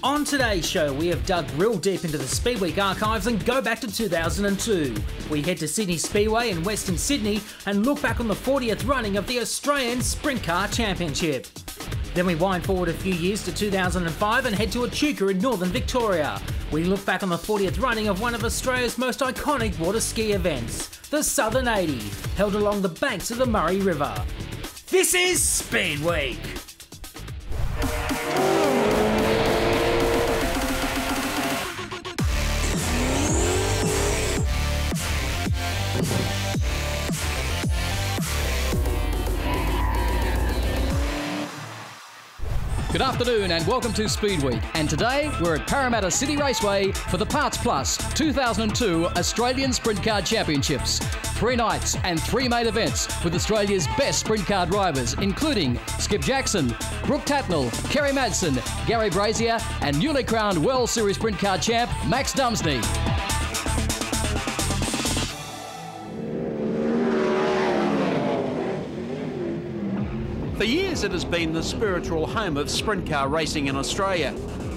On today's show, we have dug real deep into the Speedweek archives and go back to 2002. We head to Sydney Speedway in Western Sydney and look back on the 40th running of the Australian Sprintcar Championship. Then we wind forward a few years to 2005 and head to Echuca in northern Victoria. We look back on the 40th running of one of Australia's most iconic water ski events, the Southern 80, held along the banks of the Murray River. This is Speedweek. Good afternoon and welcome to Speedweek, and today we're at Parramatta City Raceway for the Parts Plus 2002 Australian Sprint Car Championships. 3 nights and 3 main events with Australia's best sprint car drivers, including Skip Jackson, Brooke Tatnell, Kerry Madsen, Garry BRazier and newly crowned World Series Sprint Car champ Max Dumesny. For years it has been the spiritual home of sprint car racing in Australia.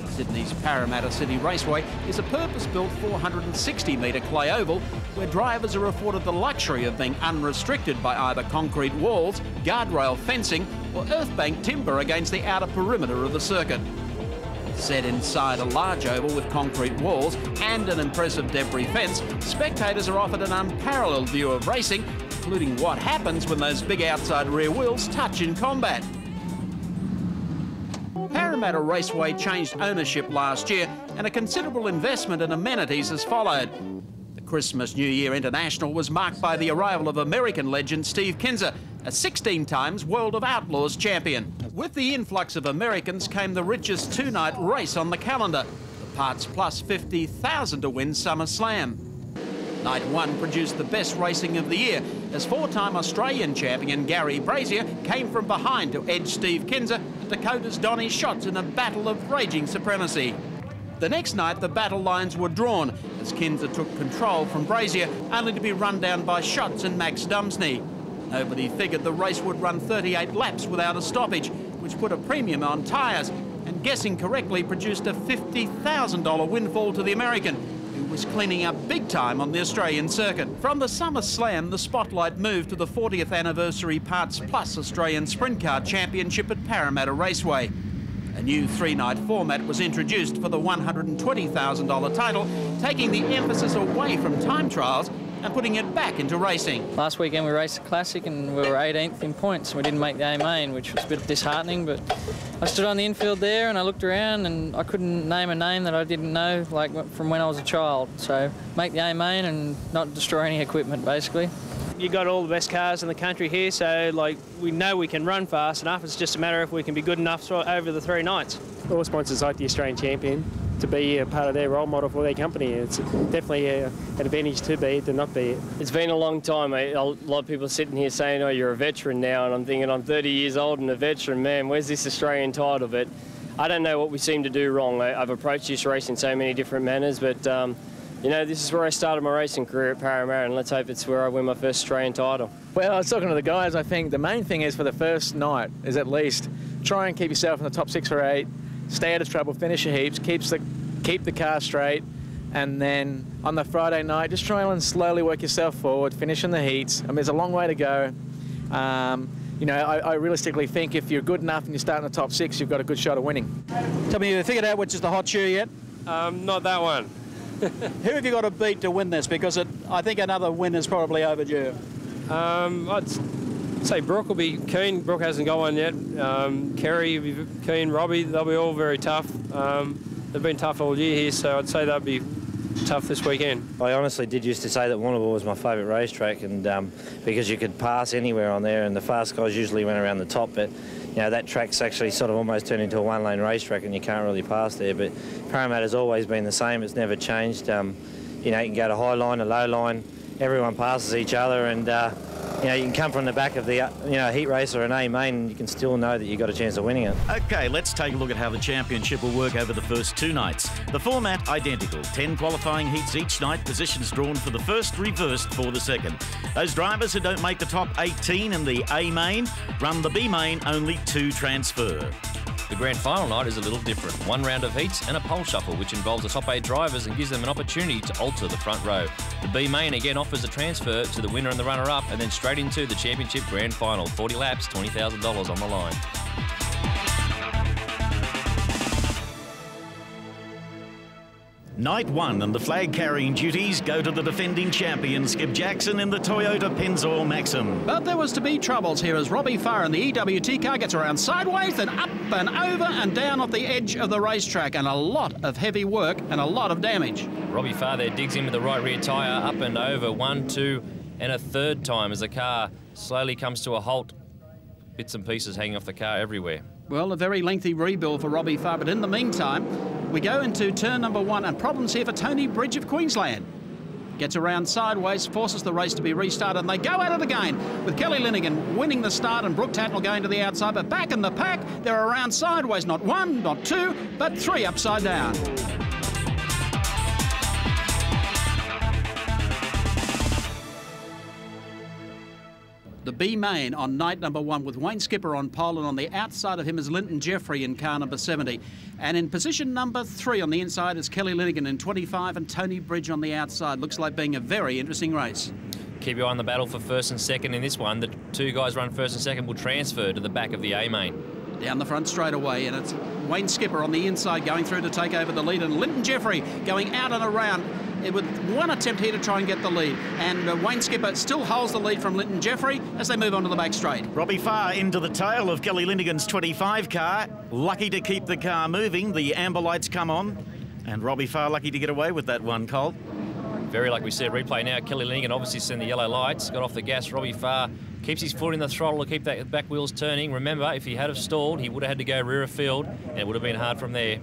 Sydney's Parramatta City Raceway is a purpose-built 460-metre clay oval where drivers are afforded the luxury of being unrestricted by either concrete walls, guardrail fencing or earth-banked timber against the outer perimeter of the circuit. Set inside a large oval with concrete walls and an impressive debris fence, spectators are offered an unparalleled view of racing, including what happens when those big outside rear wheels touch in combat. Parramatta Raceway changed ownership last year and a considerable investment in amenities has followed. The Christmas New Year International was marked by the arrival of American legend Steve Kinser, a 16 times World of Outlaws champion. With the influx of Americans came the richest 2-night race on the calendar, the Parts Plus 50,000 to win Summer Slam. Night 1 produced the best racing of the year as 4-time Australian champion Garry BRazier came from behind to edge Steve Kinser and Dakota's Donny Schatz in a battle of raging supremacy. The next night the battle lines were drawn as Kinser took control from BRazier, only to be run down by Schatz and Max Dumesny. Nobody figured the race would run 38 laps without a stoppage, which put a premium on tyres, and guessing correctly produced a $50,000 windfall to the American, who was cleaning up big time on the Australian circuit. From the Summer Slam, the spotlight moved to the 40th anniversary Parts Plus Australian Sprint Car Championship at Parramatta Raceway. A new 3-night format was introduced for the $120,000 title, taking the emphasis away from time trials and putting it back into racing. Last weekend we raced the Classic and we were 18th in points. We didn't make the A main, which was a bit disheartening, but I stood on the infield there and I looked around and I couldn't name a name that I didn't know, like from when I was a child. So make the A main and not destroy any equipment, basically. You got all the best cars in the country here, so like we know we can run fast enough. It's just a matter if we can be good enough over the 3 nights. All sponsors like the Australian champion to be a part of their role model for their company. It's definitely an advantage to be it than not be it. It's been a long time. A lot of people are sitting here saying, oh, you're a veteran now, and I'm thinking I'm 30 years old and a veteran. Man, where's this Australian title? But I don't know what we seem to do wrong. I've approached this race in so many different manners, but you know, this is where I started my racing career at Parramatta, and let's hope it's where I win my first Australian title. Well, I was talking to the guys. I think the main thing is for the first night is at least try and keep yourself in the top 6 or 8, stay out of trouble, finish your heaps, keep the car straight, and then on the Friday night, just try and slowly work yourself forward, finish in the heats. I mean, there's a long way to go. You know, I realistically think if you're good enough and you start in the top 6, you've got a good shot of winning. Tell me, have you figured out which is the hot shoe yet? Not that one. Who have you got to beat to win this? Because I think another win is probably overdue. I'd say Brooke will be keen. Brooke hasn't got one yet. Kerry will be keen. Robbie, they'll be all very tough. They've been tough all year here, so I'd say they'll be tough this weekend. I honestly did used to say that Warrnambool was my favourite racetrack, and because you could pass anywhere on there, and the fast guys usually went around the top, but you know, that track's actually sort of almost turned into a 1-lane racetrack and you can't really pass there. But Parramatta's always been the same. It's never changed. You know, you can go to high line, a low line. Everyone passes each other, and you know, you can come from the back of the heat race or an A main and you can still know that you've got a chance of winning it. OK, let's take a look at how the championship will work over the first 2 nights. The format identical. 10 qualifying heats each night, positions drawn for the first, reversed for the second. Those drivers who don't make the top 18 in the A main run the B main, only 2 transfer. The grand final night is a little different. One round of heats and a pole shuffle, which involves the top 8 drivers and gives them an opportunity to alter the front row. The B main again offers a transfer to the winner and the runner-up, and then straight into the championship grand final. 40 laps, $20,000 on the line. Night 1 and the flag-carrying duties go to the defending champion, Skip Jackson, in the Toyota Pennzoil Maxim. But there was to be troubles here as Robbie Farr in the EWT car gets around sideways, then up and over and down off the edge of the racetrack, and a lot of heavy work and a lot of damage. Robbie Farr there digs in with the right rear tyre, up and over 1, 2 and a third time as the car slowly comes to a halt. Bits and pieces hanging off the car everywhere. Well, a very lengthy rebuild for Robbie Farr, but in the meantime, we go into turn number 1, and problems here for Tony Bridge of Queensland. Gets around sideways, forces the race to be restarted, and they go at it again, with Kelly Linigan winning the start and Brooke Tatnell going to the outside, but back in the pack, they're around sideways, not 1, not 2, but 3 upside down. The B main on night number 1 with Wayne Skipper on pole, and on the outside of him is Linton Jeffrey in car number 70. And in position number 3 on the inside is Kelly Linigan in 25 and Tony Bridge on the outside. Looks like being a very interesting race. Keep your eye on the battle for first and second in this one. The 2 guys run first and second will transfer to the back of the A main. Down the front straight away, and it's Wayne Skipper on the inside going through to take over the lead, and Linton Jeffrey going out and around with one attempt here to try and get the lead, and Wayne Skipper still holds the lead from Linton Jeffrey as they move on to the back straight. Robbie Farr into the tail of Kelly Linigan's 25 car, lucky to keep the car moving. The amber lights come on, and Robbie Farr lucky to get away with that one, Colt. Very like we said, replay now. Kelly Linigan obviously seen the yellow lights, got off the gas. Robbie Farr keeps his foot in the throttle to keep that back wheels turning. Remember, if he had have stalled, he would have had to go rear of field, and it would have been hard from there.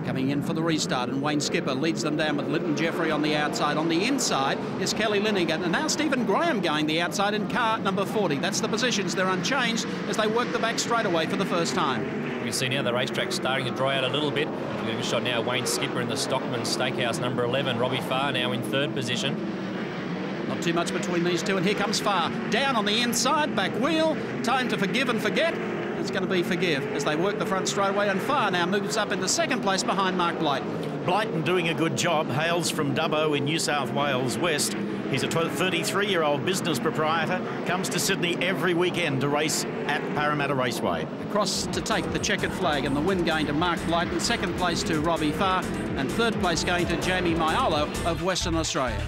Coming in for the restart, and Wayne Skipper leads them down with Linton Jeffrey on the outside. On the inside is Kelly Linigan, and now Stephen Graham going the outside in car number 40. That's the positions. They're unchanged as they work the back straightaway for the first time. You can see now the racetrack starting to dry out a little bit. We're going to shot now Wayne Skipper in the Stockman Steakhouse number 11. Robbie Farr now in 3rd position. Not too much between these two, and here comes Farr. Down on the inside, back wheel. Time to forgive and forget. It's going to be forgive as they work the front straightaway, and Farr now moves up into 2nd place behind Mark Blyton. Blyton doing a good job, hails from Dubbo in New South Wales West. He's a 33-year-old business proprietor, comes to Sydney every weekend to race at Parramatta Raceway. Across to take the checkered flag, and the win going to Mark Blyton, 2nd place to Robbie Farr, and 3rd place going to Jamie Maiolo of Western Australia.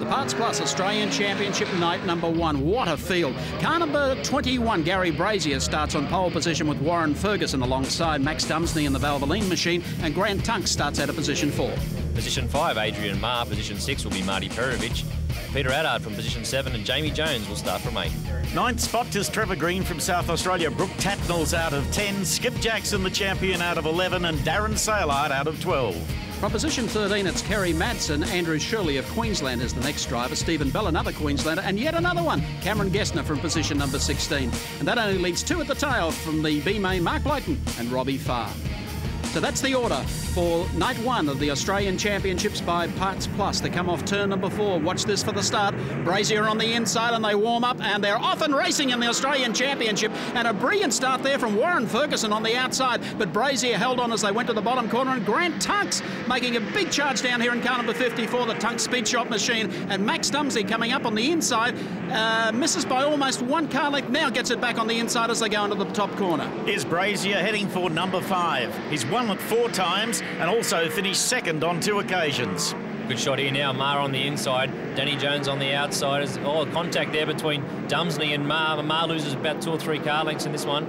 Parts Plus Australian Championship night number 1. What a field. Car number 21, Garry BRazier, starts on pole position with Warren Ferguson alongside Max Dumesny in the Valvoline machine, and Grant Tunks starts out of position 4. Position 5, Adrian Marr. Position 6 will be Marty Perovic. Peter Addard from position 7, and Jamie Jones will start from 8. 9th spot is Trevor Green from South Australia. Brooke Tatnell's out of 10. Skip Jackson, the champion, out of 11, and Darren Sailard out of 12. From position 13, it's Kerry Madsen. Andrew Shirley of Queensland is the next driver. Stephen Bell, another Queenslander, and yet another one, Cameron Gessner from position number 16. And that only leaves 2 at the tail from the B main, Mark Blyton and Robbie Farr. So that's the order for night 1 of the Australian Championships by Parts Plus. They come off turn number 4. Watch this for the start. BRazier on the inside, and they warm up, and they're off and racing in the Australian Championship. And a brilliant start there from Warren Ferguson on the outside, but BRazier held on as they went to the bottom corner, and Grant Tunks making a big charge down here in car number 54, the Tunks Speed Shop machine, and Max Dumesny coming up on the inside, misses by almost 1 car length, now gets it back on the inside as they go into the top corner. Here's BRazier heading for number 5. He's won it 4 times and also finished 2nd on 2 occasions. Good shot here now. Marr on the inside, Danny Jones on the outside. There's contact there between Dumesny and Marr. Marr loses about 2 or 3 car lengths in this one.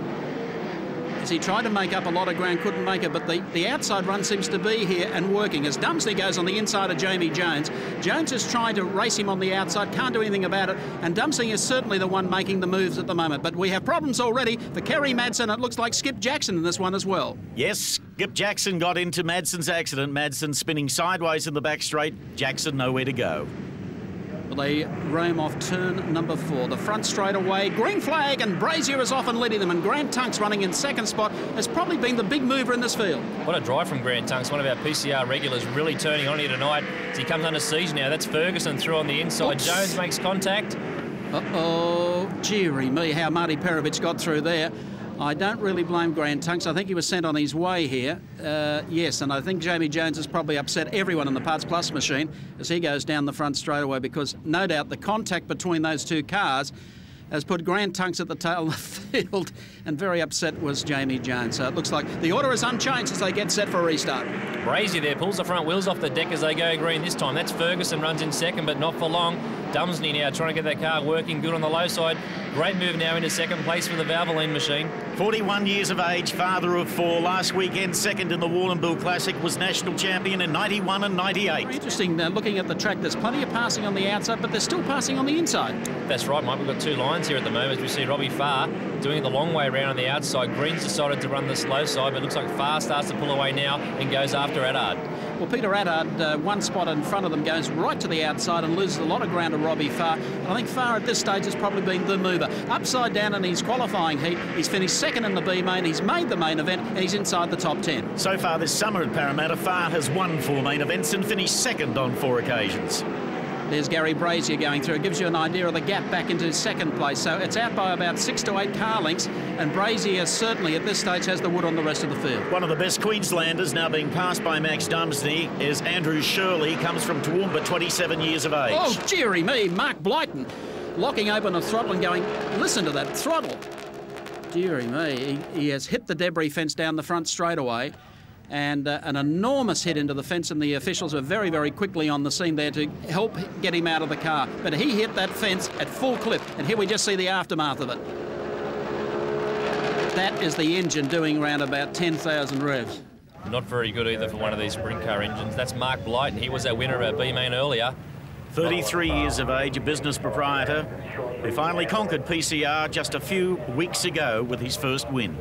As he tried to make up a lot of ground, couldn't make it, but the outside run seems to be here and working as Dumesny goes on the inside of Jamie Jones. Jones is trying to race him on the outside, can't do anything about it, and Dumesny is certainly the one making the moves at the moment. But we have problems already for Kerry Madsen. It looks like Skip Jackson in this one as well. Yes, Skip Jackson got into Madsen's accident. Madsen spinning sideways in the back straight. Jackson nowhere to go. Well, they roam off turn number 4. The front straight away, green flag, and BRazier is off and leading them, and Grant Tunks running in 2nd spot has probably been the big mover in this field. What a drive from Grant Tunks, one of our PCR regulars, really turning on here tonight as he comes under siege now. That's Ferguson through on the inside. Oops. Jones makes contact. Uh-oh, dearie me, how Marty Perovich got through there. I don't really blame Grant Tunks. I think he was sent on his way here. Yes, and I think Jamie Jones has probably upset everyone in the Parts Plus machine as he goes down the front straightaway, because no doubt the contact between those two cars has put Grant Tunks at the tail of the field, and very upset was Jamie Jones. So it looks like the order is unchanged as they get set for a restart. BRazier there pulls the front wheels off the deck as they go green this time. That's Ferguson runs in second, but not for long. Dumesny now trying to get that car working good on the low side. Great move now into second place for the Valvoline machine. 41 years of age, father of 4. Last weekend, second in the Warrnambool Classic, was national champion in 91 and 98. Very interesting, looking at the track, there's plenty of passing on the outside, but they're still passing on the inside. That's right, Mike. We've got two lines here at the moment as we see Robbie Farr doing it the long way around on the outside. Green's decided to run the slow side, but it looks like Farr starts to pull away now and goes after Attard. Well, Peter Attard, one spot in front of them, goes right to the outside and loses a lot of ground to Robbie Farr. And I think Farr at this stage has probably been the mover. Upside down in his qualifying heat, he's finished second in the B main, he's made the main event, and he's inside the top 10. So far this summer at Parramatta, Farr has won 4 main events and finished second on 4 occasions. There's Garry BRazier going through. It gives you an idea of the gap back into second place. So it's out by about 6 to 8 car lengths, and BRazier certainly at this stage has the wood on the rest of the field. One of the best Queenslanders now being passed by Max Dumesny is Andrew Shirley, comes from Toowoomba, 27 years of age. Oh, dearie me, Mark Blyton locking open the throttle and going, listen to that throttle. Dearie me, he has hit the debris fence down the front straightaway, and an enormous hit into the fence, and the officials were very, very quickly on the scene there to help get him out of the car. But he hit that fence at full clip, and here we just see the aftermath of it. That is the engine doing around about 10,000 revs. Not very good either for one of these sprint car engines. That's Mark Blyton. He was our winner at B-Main earlier. 33 years of age, a business proprietor who finally conquered PCR just a few weeks ago with his first win.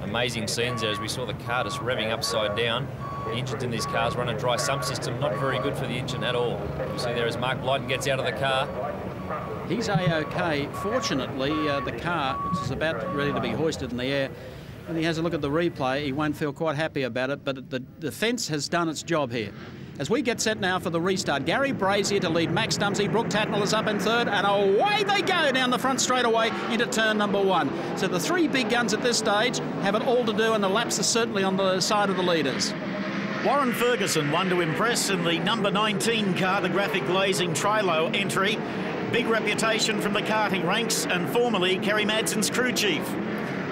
Amazing scenes there as we saw the car just revving upside down. The engines in these cars run a dry sump system, not very good for the engine at all. You see there as Mark Blyton gets out of the car. He's A-OK. Fortunately, the car, which is about ready to be hoisted in the air, when he has a look at the replay, he won't feel quite happy about it, but the fence has done its job here. As we get set now for the restart, Garry BRazier to lead Max Dumesny. Brooke Tatnell is up in third, and away they go down the front straightaway into turn number 1. So the 3 big guns at this stage have it all to do, and the laps are certainly on the side of the leaders. Warren Ferguson won to impress in the number 19 car, the graphic glazing Trilo entry. Big reputation from the karting ranks, and formerly Kerry Madsen's crew chief.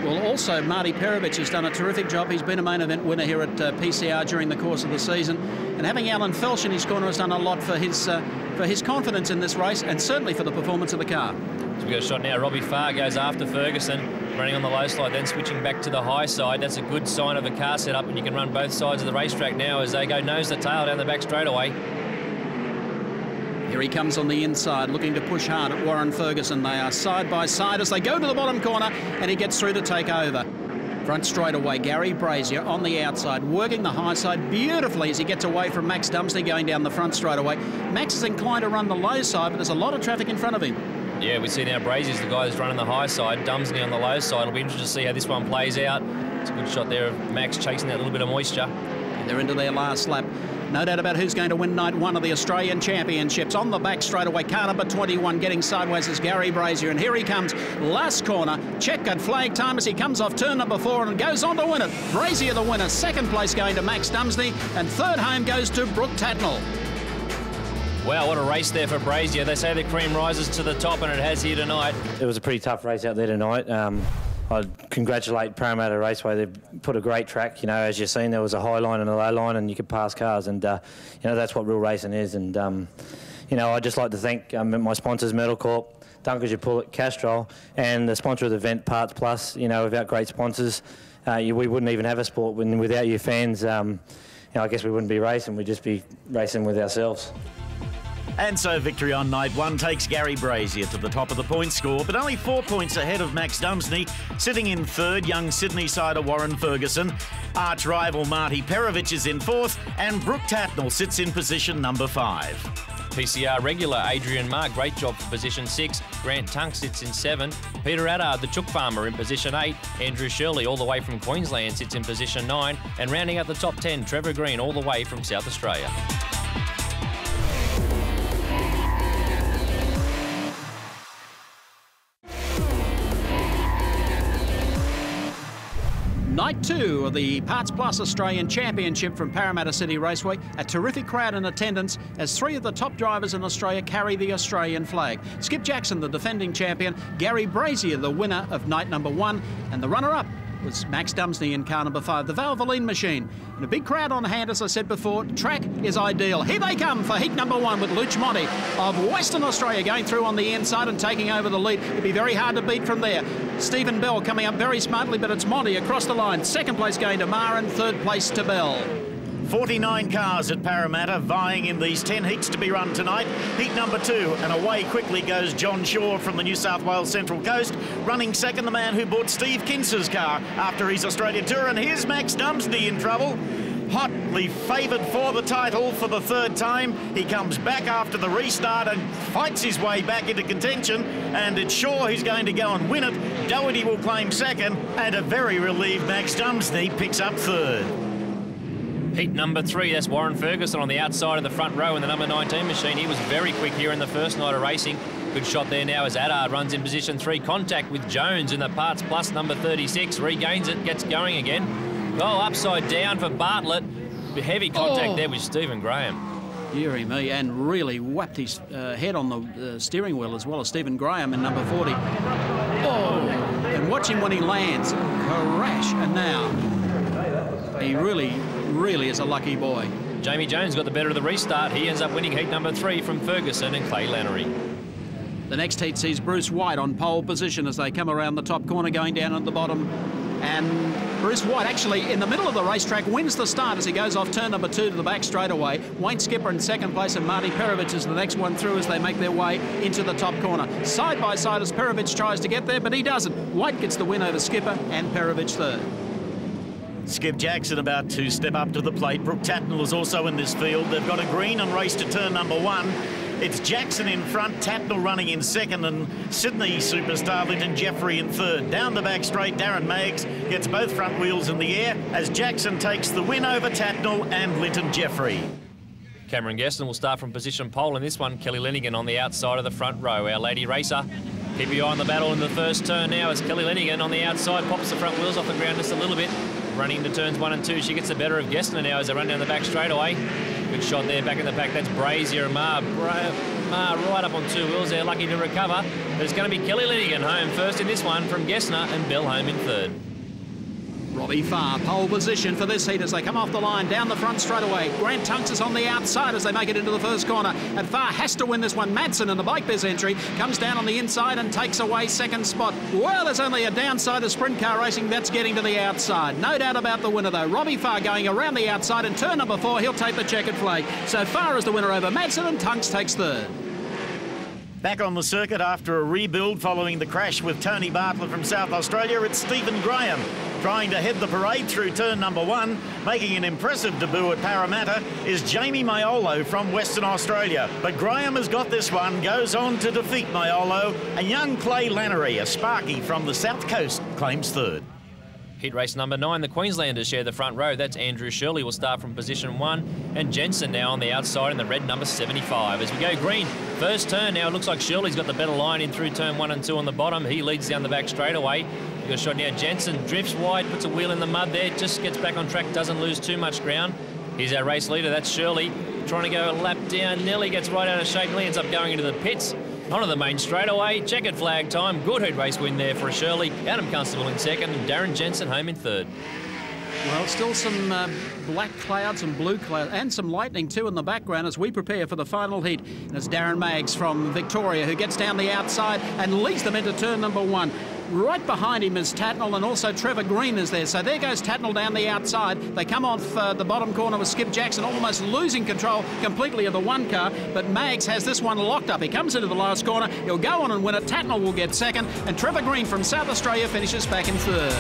Well, also Marty Perovich has done a terrific job. He's been a main event winner here at PCR during the course of the season, and having Alan Felsh in his corner has done a lot for his confidence in this race, and certainly for the performance of the car. So we got a shot now. Robbie Farr goes after Ferguson, running on the low slide, then switching back to the high side. That's a good sign of the car setup, and you can run both sides of the racetrack now as they go nose to tail down the back straightaway. Here he comes on the inside, looking to push hard at Warren Ferguson. They are side by side as they go to the bottom corner, and he gets through to take over. Front straightaway, Garry BRazier on the outside, working the high side beautifully as he gets away from Max Dumesny going down the front straightaway. Max is inclined to run the low side, but there's a lot of traffic in front of him. Yeah, we see now BRazier's the guy that's running the high side, Dumesny on the low side. It'll be interesting to see how this one plays out. It's a good shot there of Max chasing that little bit of moisture. And they're into their last lap. No doubt about who's going to win night 1 of the Australian Championships. On the back straightaway, car number 21 getting sideways is Garry BRazier. And here he comes, last corner. Checkered flag time as he comes off turn number 4 and goes on to win it. BRazier the winner. Second place going to Max Dumesny. And third home goes to Brooke Tatnell. Wow, what a race there for BRazier. They say the cream rises to the top, and it has here tonight. It was a pretty tough race out there tonight. I'd congratulate Parramatta Raceway. They've put a great track. You know, as you've seen, there was a high line and a low line, and you could pass cars. And, you know, that's what real racing is. And, you know, I'd just like to thank my sponsors, Metal Corp, Dunkers, Pullet, Castrol, and the sponsor of the event, Parts Plus. You know, without great sponsors, we wouldn't even have a sport. Without you fans, you know, I guess we wouldn't be racing. We'd just be racing with ourselves. And so victory on night 1 takes Garry BRazier to the top of the point score, but only 4 points ahead of Max Dumesny. Sitting in third, young Sydney sider Warren Ferguson. Arch rival Marty Perovich is in 4th, and Brooke Tatnell sits in position number 5. PCR regular Adrian Marr, great job for position 6. Grant Tunks sits in 7. Peter Attard, the chook farmer, in position 8. Andrew Shirley, all the way from Queensland, sits in position 9. And rounding out the top 10, Trevor Green, all the way from South Australia. Night 2 of the Parts Plus Australian Championship from Parramatta City Raceway. A terrific crowd in attendance as 3 of the top drivers in Australia carry the Australian flag. Skip Jackson, the defending champion, Garry Brazier, the winner of night number 1, and the runner-up was Max Dumesny in car number 5, the Valvoline machine. And a big crowd on hand, as I said before. Track is ideal. Here they come for heat number 1 with Luch Monty of Western Australia going through on the inside and taking over the lead. It'd be very hard to beat from there. Stephen Bell coming up very smartly, but it's Monty across the line. Second place going to Maher and third place to Bell. 49 cars at Parramatta vying in these 10 heats to be run tonight. Heat number 2, and away quickly goes John Shaw from the New South Wales Central Coast. Running second, the man who bought Steve Kinser's car after his Australian tour, and here's Max Dumesny in trouble. Hotly favoured for the title for the 3rd time. He comes back after the restart and fights his way back into contention, and it's Shaw who's going to go and win it. Doherty will claim 2nd, and a very relieved Max Dumesny picks up 3rd. Heat number 3, that's Warren Ferguson on the outside of the front row in the number 19 machine. He was very quick here in the first night of racing. Good shot there now as Addard runs in position 3. Contact with Jones in the Parts Plus number 36. Regains it, gets going again. Oh, upside down for Bartlett. Heavy contact there with Stephen Graham. Deary me, and really whapped his head on the steering wheel as well as Stephen Graham in number 40. Oh, and watch him when he lands. Crash, and now he really is a lucky boy. Jamie Jones got the better of the restart. He ends up winning heat number 3 from Ferguson and Clay Lannery. The next heat sees Bruce White on pole position as they come around the top corner, going down at the bottom. And Bruce White actually in the middle of the racetrack wins the start as he goes off turn number 2 to the back straightaway. Wayne Skipper in second place, and Marty Perovich is the next one through as they make their way into the top corner. Side by side as Perovich tries to get there, but he doesn't. White gets the win over Skipper and Perovich third. Skip Jackson about to step up to the plate. Brooke Tatnell is also in this field. They've got a green and race to turn number 1. It's Jackson in front, Tatnell running in second, and Sydney superstar Linton Jeffrey in third. Down the back straight, Darren Maggs gets both front wheels in the air as Jackson takes the win over Tatnell and Linton Jeffrey. Cameron Geston will start from position pole in this one. Kelly Lenigan on the outside of the front row, our lady racer. Keep your eye on the battle in the first turn now as Kelly Lenigan on the outside pops the front wheels off the ground just a little bit. Running into turns 1 and 2, she gets the better of Gessner now as they run down the back straightaway. Good shot there back in the pack. That's Brazier and Maher right up on 2 wheels. They're lucky to recover. But it's going to be Kelly Lenigan home first in this one from Gessner and Bell home in third. Robbie Farr, pole position for this heat as they come off the line, down the front straight away. Grant Tunks is on the outside as they make it into the first corner. And Farr has to win this one. Madsen in the Bike Biz entry comes down on the inside and takes away second spot. Well, there's only a downside of sprint car racing. That's getting to the outside. No doubt about the winner, though. Robbie Farr going around the outside in turn number 4. He'll take the checkered flag. So Farr is the winner over Madsen, and Tunks takes third. Back on the circuit after a rebuild following the crash with Tony Bartlett from South Australia, it's Stephen Graham trying to head the parade through turn number 1. Making an impressive debut at Parramatta is Jamie Maiolo from Western Australia. But Graham has got this one, goes on to defeat Maiolo, and young Clay Lannery, a Sparky from the South Coast, claims third. Heat race number 9, the Queenslanders share the front row. That's Andrew Shirley will start from position 1, and Jensen now on the outside in the red number 75. As we go green, first turn now, it looks like Shirley's got the better line in through turn 1 and 2 on the bottom. He leads down the back straightaway. We've got a shot now. Jensen drifts wide, puts a wheel in the mud there, just gets back on track, doesn't lose too much ground. Here's our race leader, that's Shirley, trying to go a lap down. Nearly gets right out of shape, nearly ends up going into the pits. Onto the main straightaway, checkered flag time. Good heat race win there for Shirley. Adam Constable in second, and Darren Jensen home in third. Well, still some black clouds and blue clouds and some lightning too in the background as we prepare for the final heat. And it's Darren Maggs from Victoria who gets down the outside and leads them into turn number 1. Right behind him is Tatnell, and also Trevor Green is there. So there goes Tatnell down the outside. They come off the bottom corner with Skip Jackson almost losing control completely of the 1 car, but Maggs has this one locked up. He comes into the last corner. He'll go on and win it. Tatnell will get second, and Trevor Green from South Australia finishes back in third.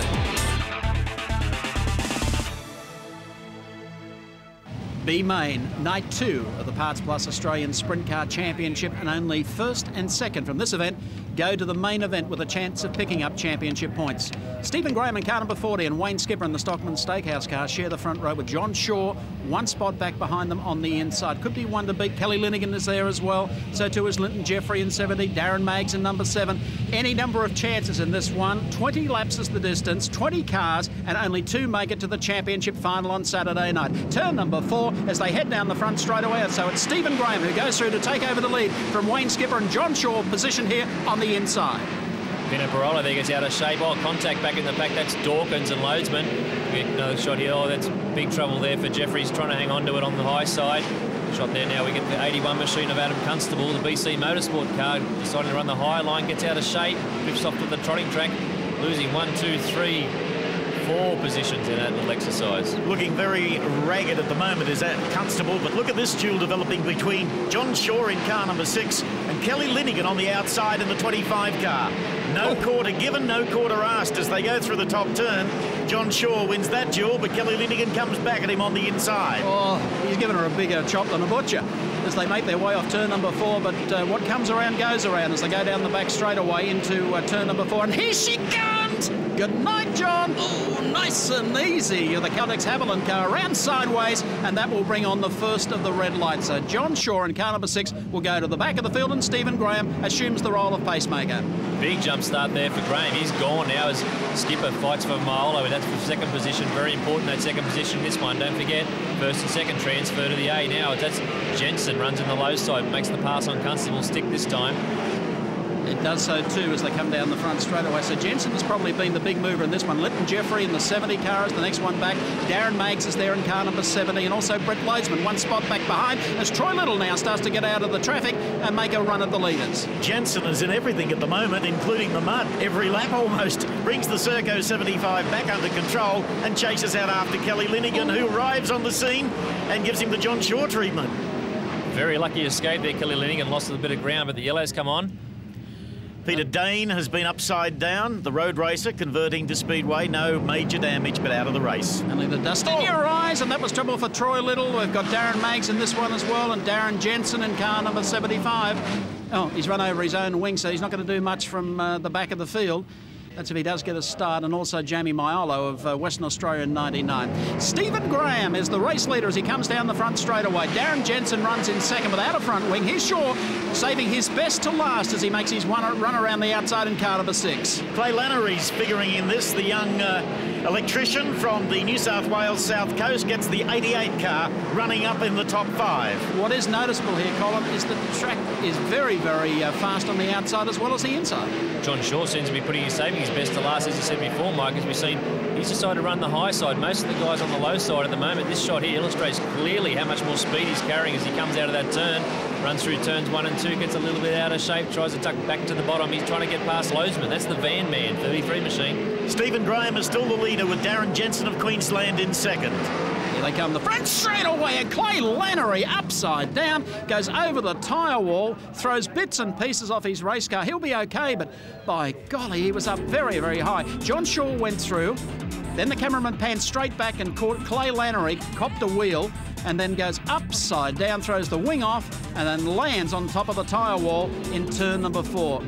B Main, night 2 of the Parts Plus Australian Sprint Car Championship, and only first and second from this event go to the main event with a chance of picking up championship points. Stephen Graham in car number 40 and Wayne Skipper in the Stockman Steakhouse car share the front row with John Shaw, one spot back behind them on the inside. Could be one to beat. Kelly Linigan is there as well. So too is Linton Jeffrey in 70, Darren Maggs in number 7. Any number of chances in this one. 20 laps is the distance, 20 cars, and only 2 make it to the championship final on Saturday night. Turn number 4 as they head down the front straight away. And so it's Stephen Graham who goes through to take over the lead from Wayne Skipper and John Shaw positioned here on the inside. Pino Parola there gets out of shape. Oh, contact back in the pack. That's Dawkins and Loadsman. We get another shot here. Oh, that's big trouble there for Jeffries, trying to hang on to it on the high side. Shot there now. We get the 81 machine of Adam Constable, the BC Motorsport car, deciding to run the high line, gets out of shape, drifts off to the trotting track, losing 1, 2, 3, 4 positions in that little exercise. Looking very ragged at the moment is that Constable, but look at this duel developing between John Shaw in car number 6 and Kelly Linigan on the outside in the 25 car. No quarter given, no quarter asked as they go through the top turn. John Shaw wins that duel, but Kelly Linigan comes back at him on the inside. Oh, he's given her a bigger chop than a butcher as they make their way off turn number 4, but what comes around goes around as they go down the back straightaway into turn number 4, and here she comes! Good night, John. Oh, nice and easy. The Caltex Haviland car around sideways, and that will bring on the first of the red lights. So John Shaw in car number 6 will go to the back of the field, and Stephen Graham assumes the role of pacemaker. Big jump start there for Graham. He's gone now as Skipper fights for Maolo. That's for second position. Very important, that second position. This one, don't forget, first and second transfer to the A now. That's Jensen runs in the low side, makes the pass on Constable stick this time. It does so too as they come down the front straight away. So Jensen has probably been the big mover in this one. Linton Jeffrey in the 70 car is the next one back. Darren Maggs is there in car number 70, and also Brett Loadsman, one spot back behind as Troy Little now starts to get out of the traffic and make a run at the leaders. Jensen is in everything at the moment, including the mud. Every lap almost brings the Serco 75 back under control and chases out after Kelly Linigan, who arrives on the scene and gives him the John Shaw treatment. Very lucky escape there. Kelly Linigan lost a bit of ground, but the yellows come on. Peter Dane has been upside down, the road racer, converting to Speedway. No major damage, but out of the race. Only the dust in your eyes, and that was trouble for Troy Little. We've got Darren Maggs in this one as well, and Darren Jensen in car number 75. Oh, he's run over his own wing, so he's not going to do much from the back of the field. That's if he does get a start, and also Jamie Maiolo of Western Australia in 99. Stephen Graham is the race leader as he comes down the front straight away. Darren Jensen runs in second without a front wing. Here's Shaw saving his best to last as he makes his run around the outside in car number 6. Clay Lannery's figuring in this, the young electrician from the New South Wales South Coast, gets the 88 car running up in the top 5. What is noticeable here, Colin, is that the track is very, very fast on the outside as well as the inside. John Shaw seems to be putting his saving his best to last, as you said before, Mike, as we've seen. He's decided to run the high side. Most of the guys on the low side at the moment. This shot here illustrates clearly how much more speed he's carrying as he comes out of that turn. Runs through turns 1 and 2, gets a little bit out of shape, tries to tuck back to the bottom. He's trying to get past Loadsman. That's the van man, 33 machine. Stephen Graham is still the leader with Darren Jensen of Queensland in second. Here they come, the front straight away, and Clay Lannery upside down, goes over the tyre wall, throws bits and pieces off his race car. He'll be okay, but by golly, he was up very, very high. John Shaw went through, then the cameraman panned straight back and caught Clay Lannery, copped a wheel, and then goes upside down, throws the wing off, and then lands on top of the tyre wall in turn number 4.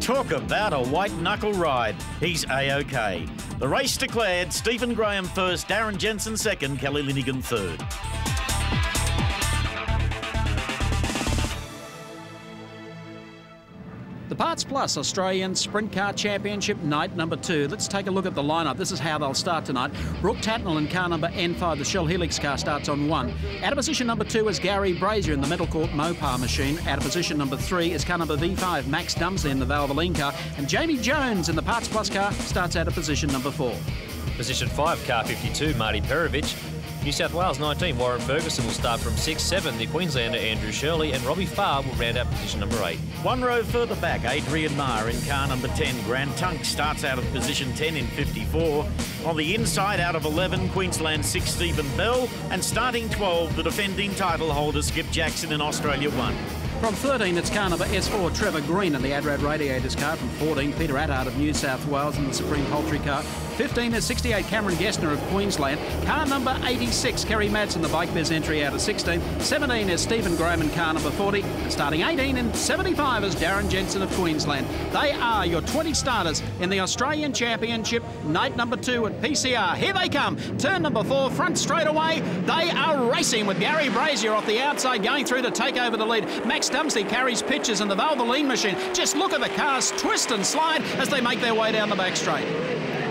Talk about a white-knuckle ride. He's A-OK. The race declared, Stephen Graham first, Darren Jensen second, Kelly Linigan third. The Parts Plus Australian Sprint Car Championship night number 2. Let's take a look at the lineup. This is how they'll start tonight. Brooke Tatnell in car number N5. The Shell Helix car starts on 1. Out of position number 2 is Garry BRazier in the Metal Court Mopar machine. Out of position number 3 is car number V5, Max Dumesny in the Valvoline car. And Jamie Jones in the Parts Plus car starts out of position number 4. Position 5, car 52, Marty Perovic. New South Wales 19, Warren Ferguson will start from 6-7. The Queenslander Andrew Shirley and Robbie Farr will round out position number 8. One row further back, Adrian Maher in car number 10. Grant Tunk starts out of position 10 in 54. On the inside, out of 11, Queensland 6, Stephen Bell. And starting 12, the defending title holder, Skip Jackson in Australia 1. From 13, it's car number S4, Trevor Green, and the Adrad Radiators car. From 14, Peter Attard of New South Wales in the Supreme Poultry car. 15 is 68, Cameron Gessner of Queensland. Car number 86, Kerry Madsen, the Bike Biz entry out of 16. 17 is Stephen Graham in car number 40. And starting 18 and 75 is Darren Jensen of Queensland. They are your 20 starters in the Australian Championship, night number 2 at PCR. Here they come. Turn number 4, front straight away. They are racing with Garry BRazier off the outside, going through to take over the lead. Max Dumesny carries pictures in the Valvoline machine. Just look at the cars twist and slide as they make their way down the back straight.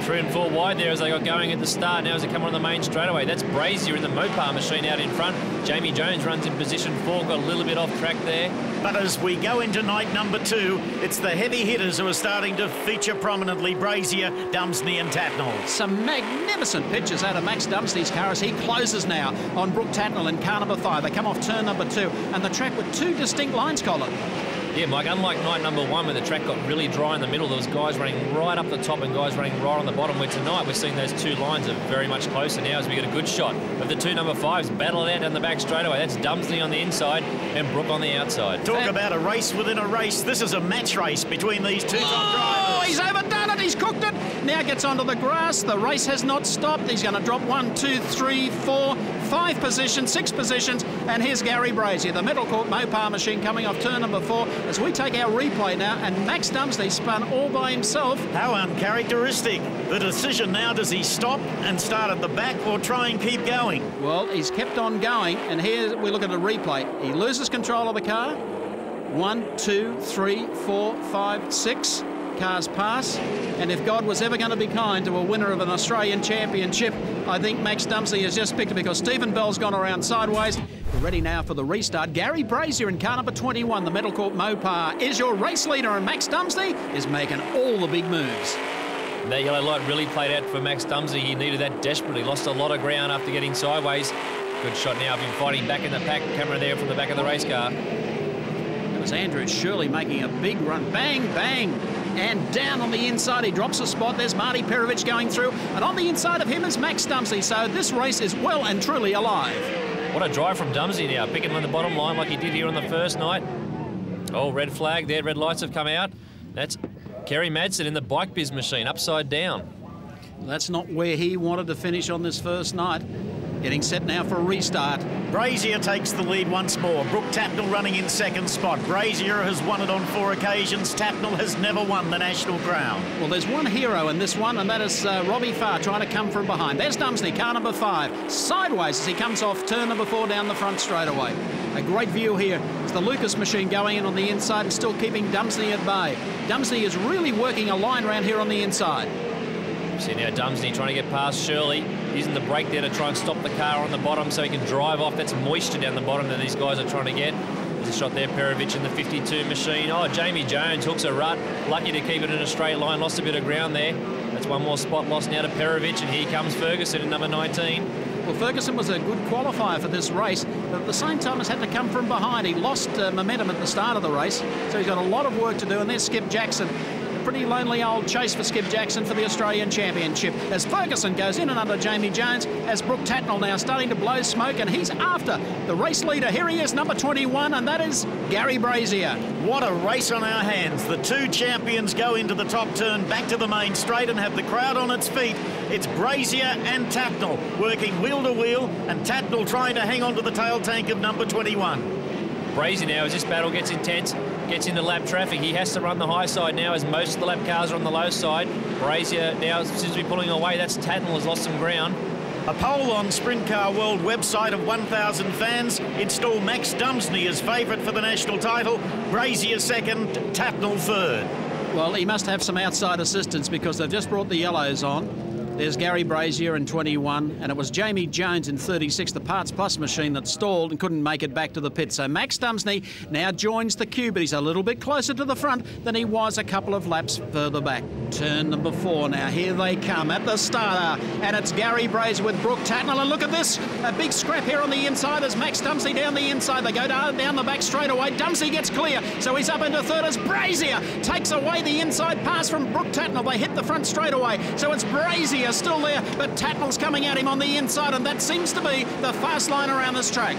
3 and 4 wide there as they got going at the start. Now as they come on the main straightaway, that's BRazier in the Mopar machine out in front. Jamie Jones runs in position 4, got a little bit off track there. But as we go into night number 2, it's the heavy hitters who are starting to feature prominently: BRazier, Dumesny and Tatnell. Some magnificent pictures out of Max Dumesny's car as he closes now on Brooke Tatnell in car number 5. They come off turn number 2 and the track with 2 distinct lines, Colin. Yeah, Mike, unlike night number 1 where the track got really dry in the middle, there was guys running right up the top and guys running right on the bottom, where tonight we're seeing those 2 lines are very much closer now as we get a good shot of the 2 number 5s battle it out down the back straightaway. That's Dumesny on the inside and Brooke on the outside. Talk about a race within a race. This is a match race between these 2 top drivers. Oh, he's overdone it. He's cooked it. Now gets onto the grass. The race has not stopped. He's going to drop 1, 2, 3, 4, 5 positions, 6 positions. And here's Garry BRazier, the Metal Court Mopar machine, coming off turn number 4 as we take our replay now, and Max Dumesny spun all by himself. How uncharacteristic. The decision now, does he stop and start at the back or try and keep going? Well, he's kept on going, and here we look at the replay. He loses control of the car. 1, 2, 3, 4, 5, 6 cars pass, and if God was ever going to be kind to a winner of an Australian Championship, I think Max Dumesny has just picked it, because Stephen Bell's gone around sideways. We're ready now for the restart. Garry BRazier in car number 21, the Metal Court Mopar, is your race leader, and Max Dumesny is making all the big moves. That yellow light really played out for Max Dumesny. He needed that desperately. Lost a lot of ground after getting sideways. Good shot now. Been fighting back in the pack. Camera there from the back of the race car. It was Andrew Shirley making a big run. Bang, bang. And down on the inside, he drops a spot. There's Marty Perovic going through. And on the inside of him is Max Dumesny. So this race is well and truly alive. What a drive from Dumesny now. Picking on the bottom line like he did here on the first night. Oh, red flag there. Red lights have come out. That's Kerry Madsen in the Bike Biz machine, upside down. That's not where he wanted to finish on this first night. Getting set now for a restart. BRazier takes the lead once more. Brooke Tatnell running in second spot. BRazier has won it on 4 occasions. Tatnell has never won the national crown. Well, there's one hero in this one, and that is Robbie Farr trying to come from behind. There's Dumesny, car number 5, sideways as he comes off turn number 4 down the front straightaway. A great view here. It's the Lucas machine going in on the inside and still keeping Dumesny at bay. Dumesny is really working a line round here on the inside. See now Dumesny trying to get past Shirley, using the brake there to try and stop the car on the bottom so he can drive off. That's moisture down the bottom that these guys are trying to get. There's a shot there, Perovic in the 52 machine. Oh, Jamie Jones hooks a rut. Lucky to keep it in a straight line, lost a bit of ground there. That's one more spot lost now to Perovic, and here comes Ferguson in number 19. Well, Ferguson was a good qualifier for this race, but at the same time has had to come from behind. He lost momentum at the start of the race, so he's got a lot of work to do. And there's Skip Jackson. Pretty lonely old chase for Skip Jackson for the Australian Championship as Ferguson goes in and under Jamie Jones, as Brooke Tatnell now starting to blow smoke, and he's after the race leader. Here he is, number 21, and that is Garry BRazier. What a race on our hands. The 2 champions go into the top turn, back to the main straight, and have the crowd on its feet. It's BRazier and Tatnell working wheel to wheel, and Tatnell trying to hang on to the tail tank of number 21. BRazier now, as this battle gets intense, gets into lap traffic. He has to run the high side now, as most of the lap cars are on the low side. BRazier now seems to be pulling away. That's Tatnell has lost some ground. A poll on Sprint Car World website of 1,000 fans installed Max Dumesny as favourite for the national title. BRazier second, Tatnell third. Well, he must have some outside assistance because they've just brought the yellows on. There's Garry BRazier in 21, and it was Jamie Jones in 36, the Parts Plus machine that stalled and couldn't make it back to the pit. So Max Dumesny now joins the queue, but he's a little bit closer to the front than he was a couple of laps further back. Turn number 4 now. Here they come at the starter, and it's Garry BRazier with Brooke Tatnell. And look at this, a big scrap here on the inside as Max Dumesny down the inside. They go down the back straight away. Dumesny gets clear, so he's up into third as BRazier takes away the inside pass from Brooke Tatnell. They hit the front straight away, so it's BRazier still there, but Tatnell's coming at him on the inside, and that seems to be the fast line around this track.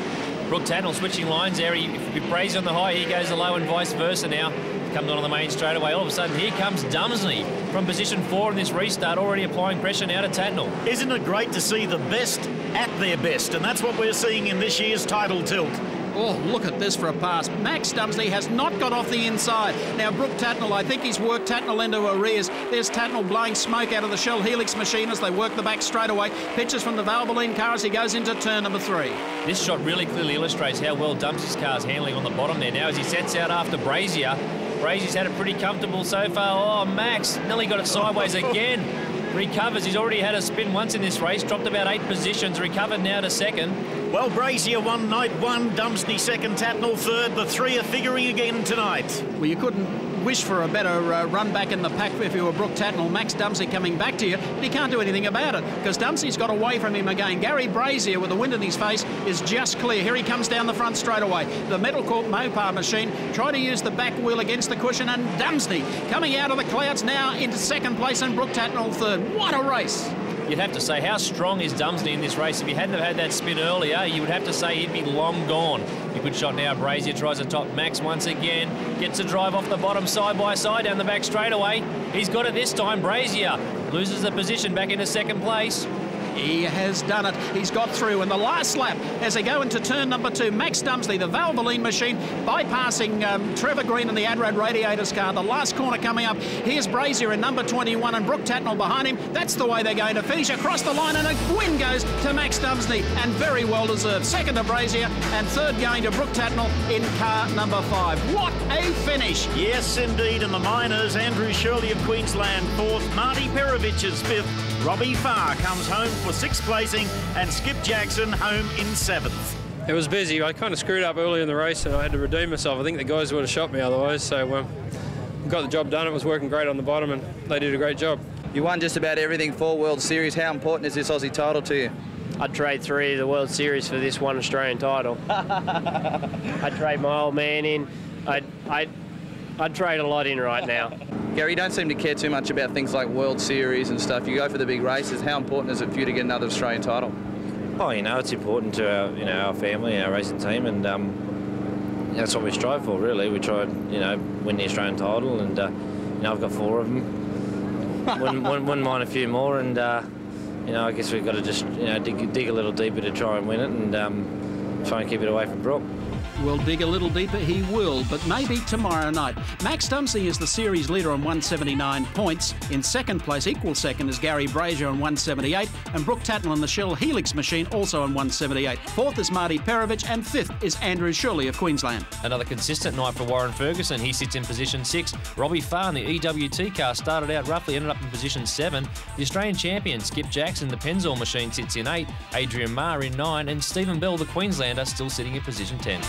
Brooke Tatnell switching lines there. With BRazier on the high, he goes the low and vice versa now. Comes on the main straightaway. All of a sudden, here comes Dumesny from position 4 in this restart, already applying pressure now to Tatnell. Isn't it great to see the best at their best? And that's what we're seeing in this year's title tilt. Oh, look at this for a pass. Max Dumesny has not got off the inside. Now, Brooke Tatnell, I think he's worked Tatnell into arrears. There's Tatnell blowing smoke out of the Shell Helix machine as they work the back straightaway. Pitches from the Valvoline car as he goes into turn number 3. This shot really clearly illustrates how well Dumesny's car's handling on the bottom there. Now, as he sets out after BRazier, BRazier's had it pretty comfortable so far. Oh, Max nearly got it sideways again. Recovers. He's already had a spin once in this race, dropped about 8 positions, recovered now to second. Well, BRazier won night 1, Dumesny second, Tatnell third. The 3 are figuring again tonight. Well, you couldn't wish for a better run back in the pack if you were Brooke Tatnell. Max Dumesny coming back to you, but he can't do anything about it because Dumesny's got away from him again. Garry BRazier, with the wind in his face, is just clear. Here he comes down the front straight away. The Metal Corp Mopar machine trying to use the back wheel against the cushion, and Dumesny coming out of the clouds now into second place and Brooke Tatnell third. What a race! You'd have to say, how strong is Dumesny in this race? If he hadn't have had that spin earlier, you would have to say he'd be long gone. A good shot now. BRazier tries to top Max once again. Gets a drive off the bottom side by side down the back straightaway. He's got it this time. BRazier loses the position back into second place. He has done it. He's got through. And the last lap, as they go into turn number 2, Max Dumesny, the Valvoline machine, bypassing Trevor Green in the Adrad Radiators car. The last corner coming up. Here's BRazier in number 21 and Brooke Tatnell behind him. That's the way they're going to finish across the line, and a win goes to Max Dumesny, and very well deserved. Second to BRazier and third going to Brooke Tatnell in car number 5. What a finish! Yes, indeed. And the miners, Andrew Shirley of Queensland 4th, Marty Perovic is 5th. Robbie Farr comes home for 6th placing, and Skip Jackson home in 7th. It was busy. I kind of screwed up early in the race and I had to redeem myself. I think the guys would have shot me otherwise, so got the job done. It was working great on the bottom and they did a great job. You won just about everything for World Series. How important is this Aussie title to you? I'd trade 3 of the World Series for this one Australian title. I'd trade my old man in. I'd trade a lot in right now. Garry, you don't seem to care too much about things like World Series and stuff. You go for the big races. How important is it for you to get another Australian title? Oh, it's important to our family, our racing team, and that's what we strive for, really. We try to, win the Australian title, and I've got 4 of them. wouldn't mind a few more, and I guess we've got to just dig a little deeper to try and win it, and try and keep it away from Brooke. Will dig a little deeper, he will, but maybe tomorrow night. Max Dumesny is the series leader on 179 points. In second place, equal second, is Garry BRazier on 178, and Brooke Tatnell in the Shell Helix machine also on 178. 4th is Marty Perovic, and 5th is Andrew Shirley of Queensland. Another consistent night for Warren Ferguson. He sits in position 6. Robbie Farr in the EWT car started out roughly, ended up in position 7. The Australian champion, Skip Jackson, the Pennzoil machine, sits in 8. Adrian Marr in 9, and Stephen Bell, the Queenslander, still sitting in position 10.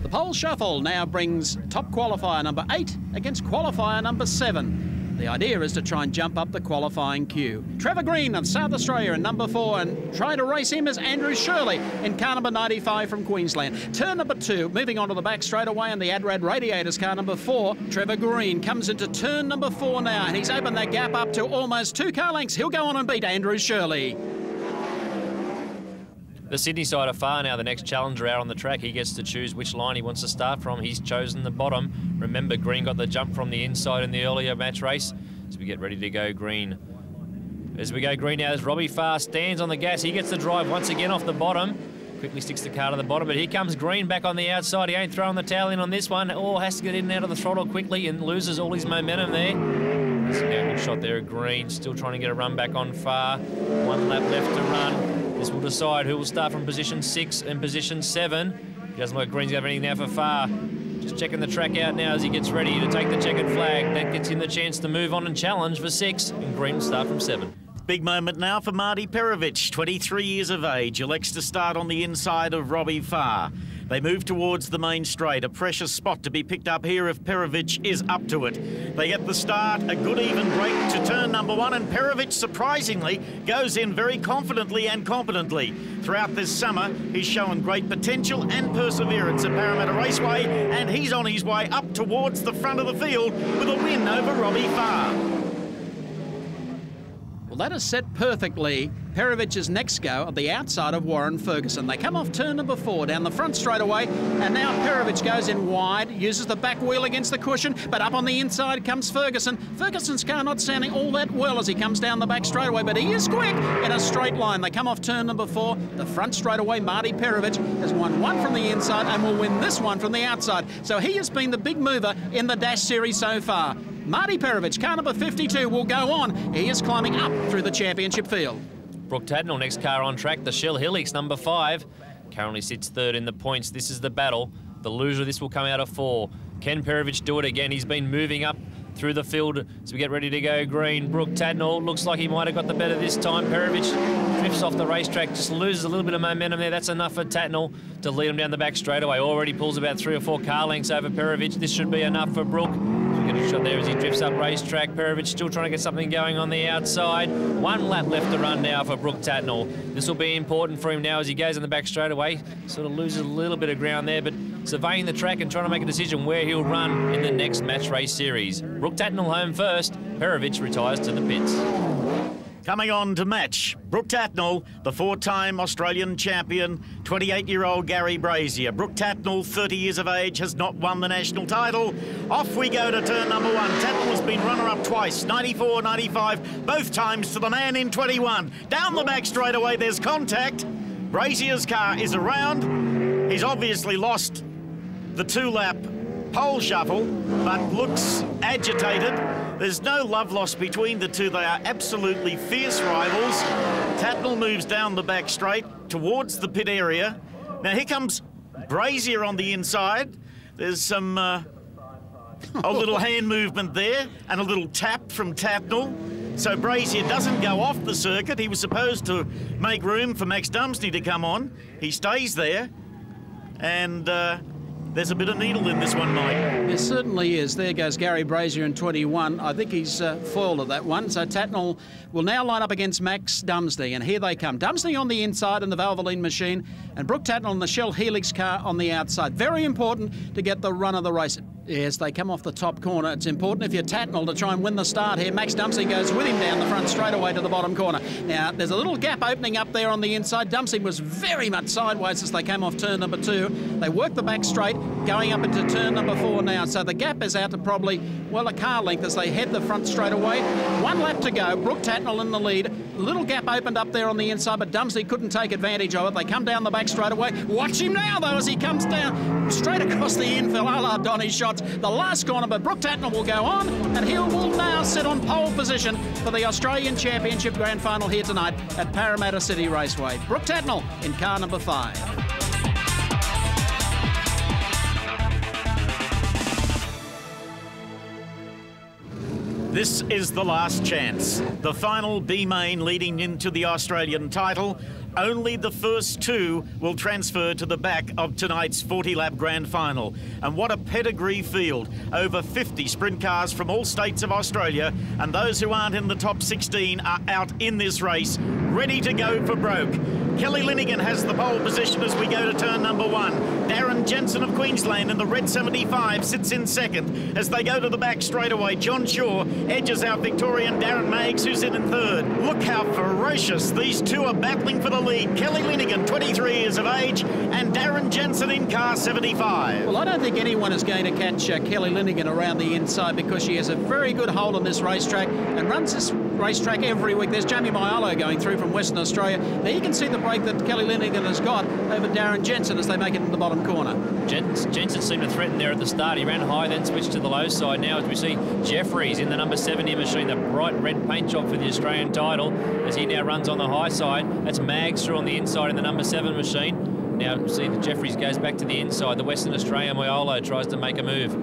The pole shuffle now brings top qualifier number 8 against qualifier number 7. The idea is to try and jump up the qualifying queue. Trevor Green of South Australia in number 4, and trying to race him is Andrew Shirley in car number 95 from Queensland. Turn number 2, moving on to the back straight away in the Adrad Radiators car number 4. Trevor Green comes into turn number 4 now, and he's opened that gap up to almost 2 car lengths. He'll go on and beat Andrew Shirley. The Sydney side of Farr now the next challenger out on the track. He gets to choose which line he wants to start from. He's chosen the bottom. Remember, Green got the jump from the inside in the earlier match race. As we get ready to go, Green. As we go green now, as Robbie Farr stands on the gas. He gets the drive once again off the bottom. Quickly sticks the car to the bottom, but here comes Green back on the outside. He ain't throwing the towel in on this one. Oh, has to get in and out of the throttle quickly and loses all his momentum there. That's a good shot there of Green. Still trying to get a run back on Farr. 1 lap left to run. This will decide who will start from position 6 and position 7. He doesn't look like Green's got anything now for Farr. Just checking the track out now as he gets ready to take the checkered flag. That gets him the chance to move on and challenge for 6. And Green will start from 7. Big moment now for Marty Perovic, 23 years of age, elects to start on the inside of Robbie Farr. They move towards the main straight, a precious spot to be picked up here if Perovic is up to it. They get the start, a good even break to turn number 1, and Perovic surprisingly goes in very confidently and competently. Throughout this summer, he's shown great potential and perseverance at Parramatta Raceway, and he's on his way up towards the front of the field with a win over Robbie Farr. Well, that is set perfectly. Perovic's next go at the outside of Warren Ferguson. They come off turn number 4 down the front straightaway, and now Perovic goes in wide, uses the back wheel against the cushion, but up on the inside comes Ferguson. Ferguson's car not standing all that well as he comes down the back straightaway, but he is quick in a straight line. They come off turn number 4. The front straightaway, Marty Perovic has won one from the inside and will win this one from the outside. So he has been the big mover in the Dash Series so far. Marty Perovic, car number 52, will go on. He is climbing up through the championship field. Brooke Tatnell, next car on track, the Shell Helix, number 5. Currently sits third in the points. This is the battle. The loser of this will come out of 4. Can Perovic do it again? He's been moving up through the field as we get ready to go green. Brooke Tatnell looks like he might have got the better this time. Perovic drifts off the racetrack, just loses a little bit of momentum there. That's enough for Tatnell to lead him down the back straightaway. Already pulls about 3 or 4 car lengths over Perovic. This should be enough for Brooke. Get a shot there as he drifts up racetrack. Perovic still trying to get something going on the outside. 1 lap left to run now for Brooke Tatnell. This will be important for him now as he goes in the back straightaway. Sort of loses a little bit of ground there, but surveying the track and trying to make a decision where he'll run in the next match race series. Brooke Tatnell home first. Perovic retires to the pits. Coming on to match, Brooke Tatnell, the 4-time Australian champion, 28-year-old Garry BRazier. Brooke Tatnell, 30 years of age, has not won the national title. Off we go to turn number 1. Tatnell has been runner-up twice, 94, 95, both times to the man in 21. Down the back straightaway, there's contact. BRazier's car is around. He's obviously lost the 2-lap pole shuffle, but looks agitated. There's no love lost between the two. They are absolutely fierce rivals. Tatnell moves down the back straight towards the pit area. Now here comes BRazier on the inside. There's some a little hand movement there and a little tap from Tatnell. So BRazier doesn't go off the circuit. He was supposed to make room for Max Dumesny to come on. He stays there, and there's a bit of needle in this one, Mike. There certainly is. There goes Garry BRazier in 21. I think he's foiled at that one. So Tatnell will now line up against Max Dumesny, and here they come. Dumesny on the inside in the Valvoline machine, and Brooke Tatnell in the Shell Helix car on the outside. Very important to get the run of the race. Yes, they come off the top corner. It's important if you're Tatnell to try and win the start here. Max Dumesny goes with him down the front straightaway to the bottom corner. Now, there's a little gap opening up there on the inside. Dumesny was very much sideways as they came off turn number 2. They work the back straight, going up into turn number 4 now. So the gap is out to probably, well, a car length as they head the front straightaway. 1 lap to go. Brooke Tatnell in the lead. A little gap opened up there on the inside, but Dumesny couldn't take advantage of it. They come down the back straightaway. Watch him now, though, as he comes down straight across the infill, a la Donny shots. The last corner, but Brooke Tatnell will go on, and he will now sit on pole position for the Australian Championship Grand Final here tonight at Parramatta City Raceway. Brooke Tatnell in car number 5. This is the last chance. The final B main leading into the Australian title. Only the first 2 will transfer to the back of tonight's 40-lap grand final. And what a pedigree field. Over 50 sprint cars from all states of Australia, and those who aren't in the top 16 are out in this race, ready to go for broke. Kelly Linigan has the pole position as we go to turn number 1. Darren Jensen of Queensland in the red 75 sits in second. As they go to the back straightaway, John Shaw edges out Victorian Darren Maggs, who's in third. Look how ferocious these two are battling for the lead. Kelly Linigan, 23 years of age, and Darren Jensen in car 75. Well, I don't think anyone is going to catch Kelly Linigan around the inside because she has a very good hold on this racetrack and runs this racetrack every week. There's Jamie Maiolo going through from Western Australia. There you can see the break that Kelly Linigan has got over Darren Jensen as they make it in the bottom corner. Jensen seemed to threaten there at the start. He ran high, then switched to the low side. Now as we see Jeffries in the number 70 machine, the bright red paint job for the Australian title, as he now runs on the high side. That's Maggs through on the inside in the number 7 machine. Now see that Jeffries goes back to the inside. The Western Australian Maiolo tries to make a move.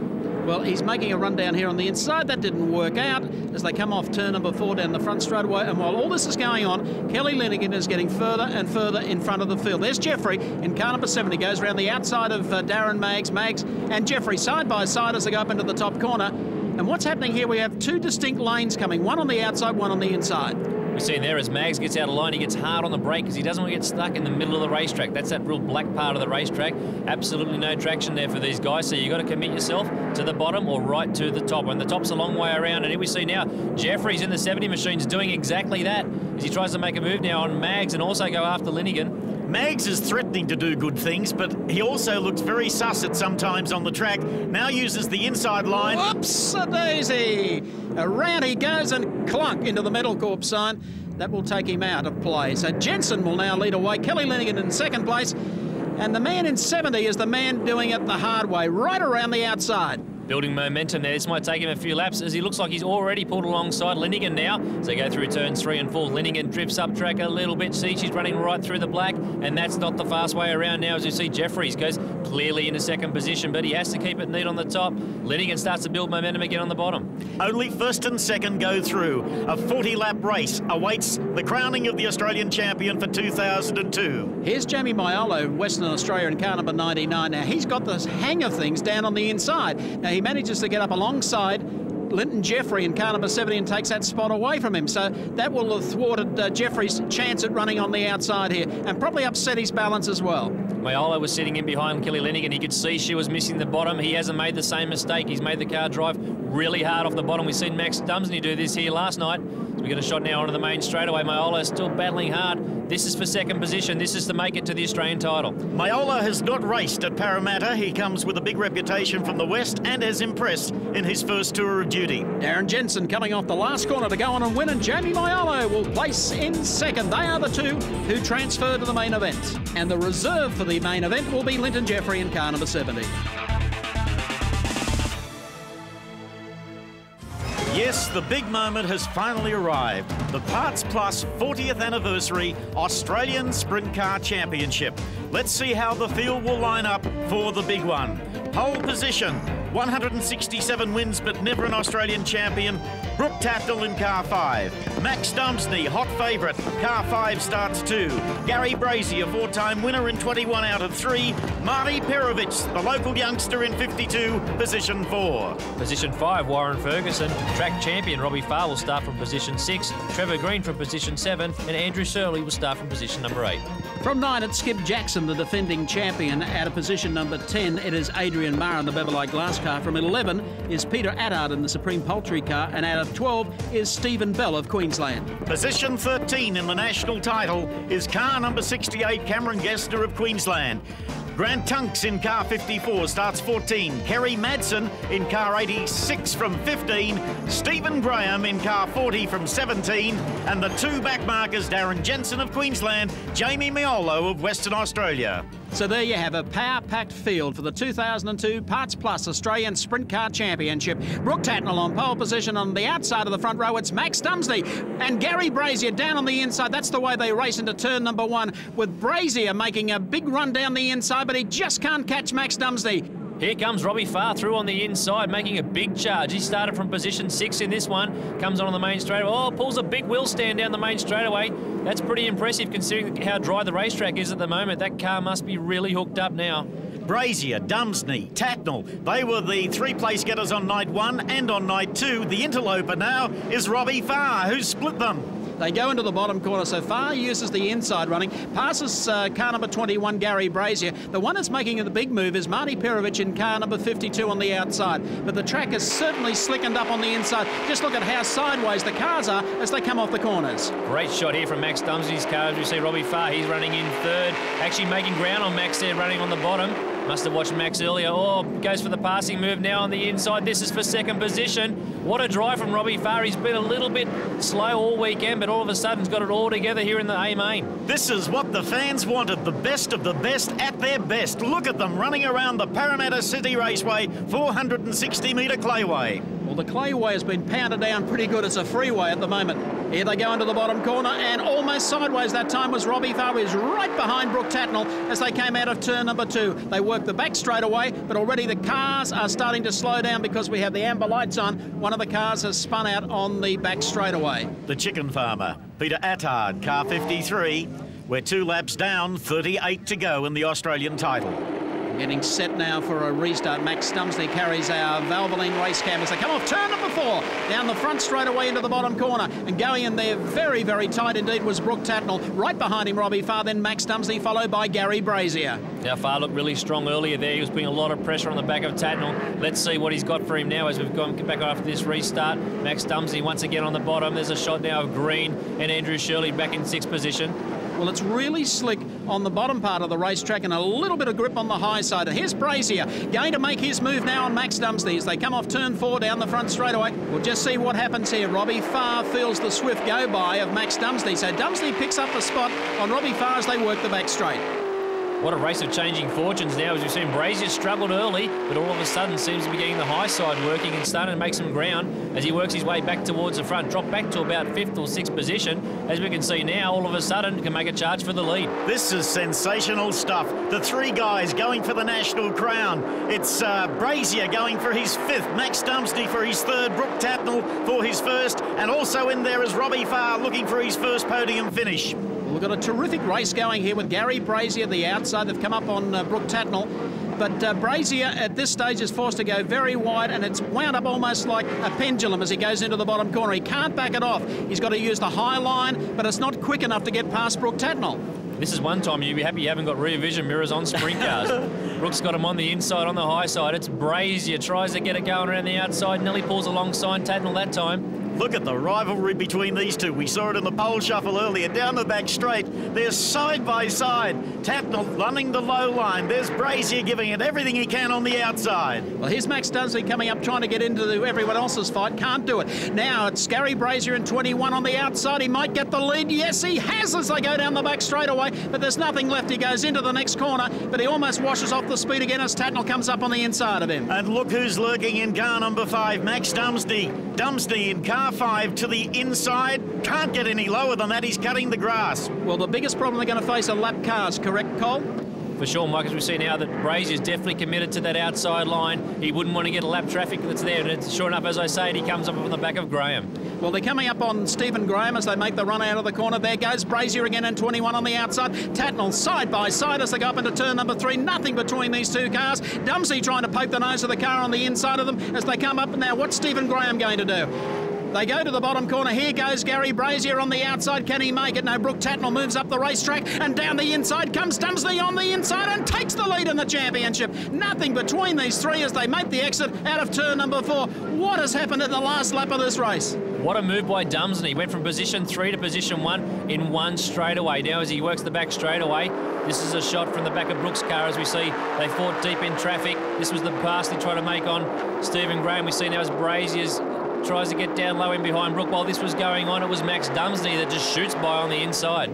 Well, he's making a run down here on the inside. That didn't work out as they come off turn number 4 down the front straightaway. And while all this is going on, Kelly Linigan is getting further and further in front of the field. There's Jeffrey in car number 7. He goes around the outside of Darren Maggs. Maggs and Jeffrey side by side as they go up into the top corner. And what's happening here, we have 2 distinct lanes coming, one on the outside, one on the inside. We're seeing there as Mags gets out of line, he gets hard on the brake because he doesn't want to get stuck in the middle of the racetrack. That's that real black part of the racetrack. Absolutely no traction there for these guys, so you've got to commit yourself to the bottom or right to the top. And the top's a long way around, and here we see now Jeffries in the 70 machines doing exactly that as he tries to make a move now on Mags and also go after Linigan. Mags is threatening to do good things, but he also looks very sus at sometimes on the track. Now uses the inside line. Whoops-a-daisy! Around he goes and clunk into the Metal Corp sign. That will take him out of play. So Jensen will now lead away. Kelly Linigan in second place. And the man in 70 is the man doing it the hard way, right around the outside. Building momentum there. This might take him a few laps as he looks like he's already pulled alongside Linigan now. As they go through turns 3 and 4, Linigan drifts up track a little bit. See, she's running right through the black, and that's not the fast way around now. As you see, Jeffries goes clearly into second position, but he has to keep it neat on the top. Linigan starts to build momentum again on the bottom. Only first and second go through. A 40-lap race awaits the crowning of the Australian champion for 2002. Here's Jamie Maiolo, Western Australia in car number 99. Now, he's got the hang of things down on the inside. Now, he manages to get up alongside Linton Jeffrey in car number 70 and takes that spot away from him. So that will have thwarted Jeffrey's chance at running on the outside here and probably upset his balance as well. Maiolo was sitting in behind Kelly Linigan. He could see she was missing the bottom. He hasn't made the same mistake. He's made the car drive really hard off the bottom. We've seen Max Dumesny do this here last night. So we get a shot now onto the main straightaway. Maiolo still battling hard. This is for second position. This is to make it to the Australian title. Maiolo has not raced at Parramatta. He comes with a big reputation from the West and has impressed in his first tour of duty. Darren Jensen coming off the last corner to go on and win, and Jamie Maiolo will place in second. They are the two who transfer to the main event. And the reserve for the main event will be Linton Jeffrey in car number 70. Yes, the big moment has finally arrived. The Parts Plus 40th Anniversary Australian Sprint Car Championship. Let's see how the field will line up for the big one. Pole position, 167 wins but never an Australian champion. Brooke Tatnell in car 5. Max Dumesny, hot favourite. Car 5 starts 2. Garry BRazier, 4-time winner in 21 out of 3. Marty Perovich, the local youngster in 52, position 4. Position 5, Warren Ferguson. Track champion Robbie Farr will start from position 6. Trevor Green from position 7. And Andrew Surley will start from position number 8. From 9, it's Skip Jackson, the defending champion. Out of position number 10, it is Adrian Marr in the Beverley Glass car. From 11 is Peter Attard in the Supreme Poultry car. And out of 12 is Stephen Bell of Queensland. Position 13 in the national title is car number 68, Cameron Gessner of Queensland. Grant Tunks in car 54 starts 14. Kerry Madsen in car 86 from 15. Stephen Graham in car 40 from 17. And the two backmarkers, Darren Jensen of Queensland, Jamie Maiolo of Western Australia. So there you have a power-packed field for the 2002 Parts Plus Australian Sprint Car Championship. Brooke Tatnell on pole position. On the outside of the front row, it's Max Dumesny and Garry BRazier down on the inside. That's the way they race into turn number 1, with BRazier making a big run down the inside, but he just can't catch Max Dumesny. Here comes Robbie Farr through on the inside, making a big charge. He started from position 6 in this one, comes on the main straightaway. Oh, pulls a big wheel stand down the main straightaway. That's pretty impressive considering how dry the racetrack is at the moment. That car must be really hooked up now. BRazier, Dumesny, Tatnell, they were the 3 place getters on night 1 and on night 2. The interloper now is Robbie Farr, who's split them. They go into the bottom corner, so Farr uses the inside running, passes car number 21, Garry BRazier. The one that's making the big move is Marty Perovich in car number 52 on the outside. But the track is certainly slickened up on the inside. Just look at how sideways the cars are as they come off the corners. Great shot here from Max Dumesny's car. As we see Robbie Farr, he's running in third, actually making ground on Max there, running on the bottom. Must have watched Max earlier. Oh, goes for the passing move now on the inside. This is for second position. What a drive from Robbie Farr. He's been a little bit slow all weekend, but all of a sudden he's got it all together here in the A main. This is what the fans wanted, the best of the best at their best. Look at them running around the Parramatta City Raceway, 460-metre clayway. Well, the clayway has been pounded down pretty good. It's a freeway at the moment. Here they go into the bottom corner, and almost sideways that time was Robbie Farr, who is right behind Brooke Tatnell as they came out of turn number 2. They work the back straightaway, but already the cars are starting to slow down because we have the amber lights on. One of the cars has spun out on the back straightaway. The chicken farmer, Peter Attard, car 53. We're 2 laps down, 38 to go in the Australian title. Getting set now for a restart. Max Dumesny carries our Valvoline race cam as they come off turn number 4. Down the front straight away into the bottom corner. And going in there very, very tight indeed was Brooke Tatnell. Right behind him, Robbie Farr, then Max Dumesny, followed by Garry BRazier. Now, Farr looked really strong earlier there. He was putting a lot of pressure on the back of Tatnell. Let's see what he's got for him now as we've gone back after this restart. Max Dumesny once again on the bottom. There's a shot now of Green and Andrew Shirley back in 6th position. Well, it's really slick on the bottom part of the racetrack and a little bit of grip on the high side. And here's BRazier going to make his move now on Max Dumesny as they come off turn 4 down the front straightaway. We'll just see what happens here. Robbie Farr feels the swift go-by of Max Dumesny. So Dumesny picks up the spot on Robbie Farr as they work the back straight. What a race of changing fortunes now, as we've seen BRazier struggled early, but all of a sudden seems to be getting the high side working and starting to make some ground as he works his way back towards the front, drop back to about 5th or 6th position. As we can see now, all of a sudden can make a charge for the lead. This is sensational stuff. The 3 guys going for the national crown. It's BRazier going for his 5th, Max Dumesny for his 3rd, Brooke Tatnell for his 1st, and also in there is Robbie Farr looking for his 1st podium finish. We've got a terrific race going here with Garry BRazier, the outside. They've come up on Brooke Tatnell. But BRazier at this stage is forced to go very wide, and it's wound up almost like a pendulum as he goes into the bottom corner. He can't back it off. He's got to use the high line, but it's not quick enough to get past Brooke Tatnell. This is one time you'd be happy you haven't got rear vision mirrors on sprint cars. Brooks got him on the inside, on the high side. It's BRazier, tries to get it going around the outside. Nearly pulls alongside Tatnell that time. Look at the rivalry between these two. We saw it in the pole shuffle earlier. Down the back straight, they're side by side. Tatnell running the low line. There's BRazier giving it everything he can on the outside. Well, here's Max Dumesny coming up, trying to get into everyone else's fight. Can't do it. Now it's Garry BRazier in 21 on the outside. He might get the lead. Yes, he has as they go down the back straight away. But there's nothing left. He goes into the next corner, but he almost washes off the speed again as Tatnell comes up on the inside of him. And look who's lurking in car number 5, Max Dumesny. Dumesny in car 5 to the inside. Can't get any lower than that. He's cutting the grass. Well, the biggest problem they're going to face are lap cars, correct, Cole? For sure, Mike, as we see now that BRazier's definitely committed to that outside line. He wouldn't want to get a lap traffic that's there. And it's, sure enough, as I say, he comes up on the back of Graham. Well, they're coming up on Stephen Graham as they make the run out of the corner. There goes BRazier again in 21 on the outside. Tatnell side by side as they go up into turn number 3. Nothing between these two cars. Dumesny trying to poke the nose of the car on the inside of them as they come up. Now, what's Stephen Graham going to do? They go to the bottom corner. Here goes Garry BRazier on the outside. Can he make it? No, Brooke Tatnell moves up the racetrack, and down the inside comes Dumesny on the inside and takes the lead in the championship. Nothing between these 3 as they make the exit out of turn number 4. What has happened at the last lap of this race? What a move by Dumesny. He went from position 3 to position 1 in one straightaway. Now as he works the back straightaway, this is a shot from the back of Brooks' car as we see they fought deep in traffic. This was the pass they tried to make on Stephen Graham. We see now as BRazier's tries to get down low in behind Brooke. While this was going on, it was Max Dumesny that just shoots by on the inside.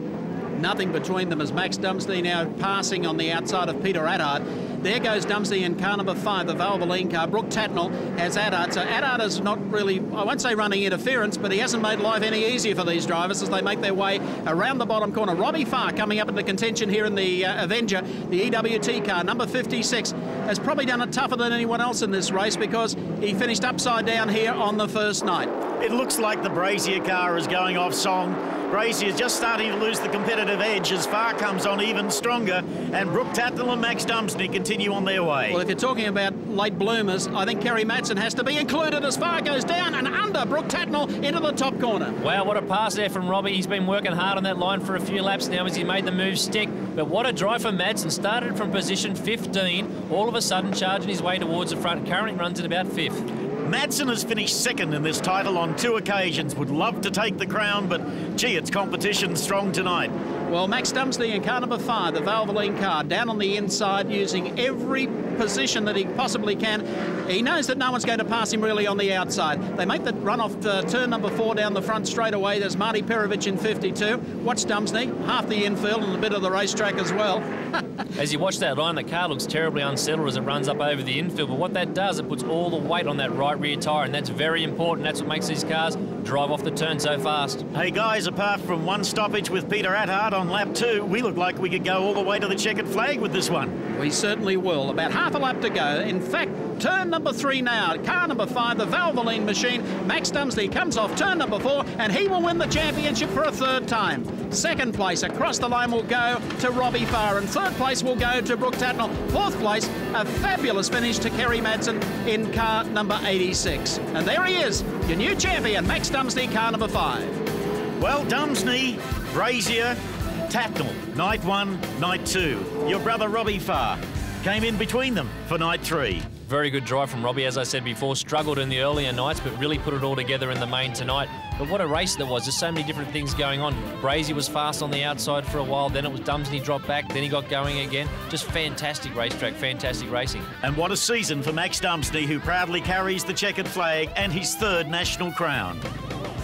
Nothing between them as Max Dumesny now passing on the outside of Peter Attard. There goes Dumesny in car number 5, the Valvoline car. Brooke Tatnell has Attard. So Attard is not really, I won't say running interference, but he hasn't made life any easier for these drivers as they make their way around the bottom corner. Robbie Farr coming up into contention here in the Avenger, the EWT car, number 56, has probably done it tougher than anyone else in this race because he finished upside down here on the first night. It looks like the BRazier car is going off song. BRazier is just starting to lose the competitive edge as Farr comes on even stronger, and Brooke Tatnell and Max Dumesny continue on their way. Well, if you're talking about late bloomers, I think Kerry Madsen has to be included as Farr goes down and under Brooke Tatnell into the top corner. Wow, what a pass there from Robbie. He's been working hard on that line for a few laps now as he made the move stick. But what a drive for Madsen. Started from position 15, all of a sudden charging his way towards the front. Currently runs at about 5th. Madsen has finished 2nd in this title on 2 occasions. Would love to take the crown, but gee, it's competition strong tonight. Well, Max Dumesny in car number 5, the Valvoline car, down on the inside using every position that he possibly can. He knows that no one's going to pass him really on the outside. They make the run off turn number 4 down the front straight away. There's Marty Perovic in 52. Watch Dumesny, half the infield and a bit of the racetrack as well. As you watch that line, the car looks terribly unsettled as it runs up over the infield, but what that does, it puts all the weight on that right rear tyre, and that's very important. That's what makes these cars drive off the turn so fast. Hey guys, apart from one stoppage with Peter Attard on lap 2, we look like we could go all the way to the checkered flag with this one. We certainly will. About half a lap to go. In fact, turn number 3 now. Car number 5, the Valvoline machine. Max Dumesny comes off turn number 4, and he will win the championship for a 3rd time. Second place across the line will go to Robbie Farr, and third place will go to Brooke Tatnell. Fourth place, a fabulous finish to Kerry Madsen in car number 86. And there he is, your new champion, Max Dumesny, car number 5. Well, Dumesny, BRazier, Tatnell, night 1, night 2. Your brother Robbie Farr came in between them for night 3. Very good drive from Robbie, as I said before. Struggled in the earlier nights, but really put it all together in the main tonight. But what a race there was. There's so many different things going on. BRazier was fast on the outside for a while. Then it was Dumesny dropped back. Then he got going again. Just fantastic racetrack, fantastic racing. And what a season for Max Dumesny, who proudly carries the checkered flag and his 3rd national crown.